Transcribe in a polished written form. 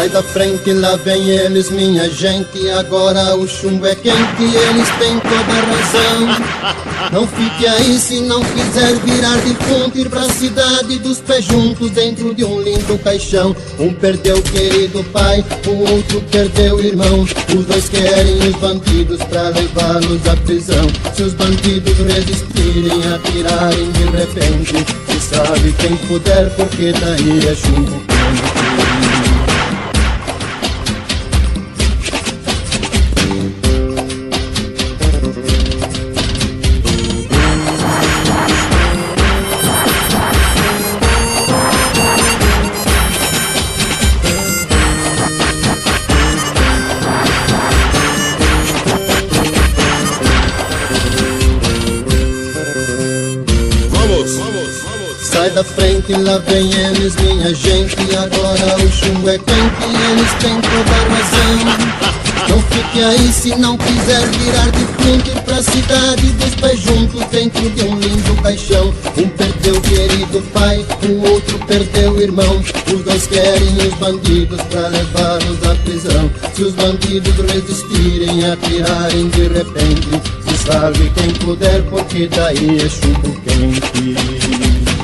Sai da frente, lá vem eles, minha gente. Agora o chumbo é quente, eles têm toda a razão. Não fique aí se não quiser virar defunto, ir pra cidade dos pés juntos dentro de um lindo caixão. Um perdeu o querido pai, o outro perdeu o irmão. Os dois querem os bandidos pra levá-los à prisão. Se os bandidos resistirem, atirarem de repente, se sabe quem puder, porque daí é chumbo quente. Sai da frente, lá vem eles, minha gente. Agora o chumbo é quente, eles têm toda a razão. Não fique aí se não quiser virar defunto, ir pra cidade dos pés juntos dentro de um lindo caixão. Um perdeu o querido pai, o outro perdeu o irmão. Os dois querem os bandidos pra levá-los à prisão. Se os bandidos resistirem, atirarem de repente, se salve quem puder, porque daí é chumbo quente.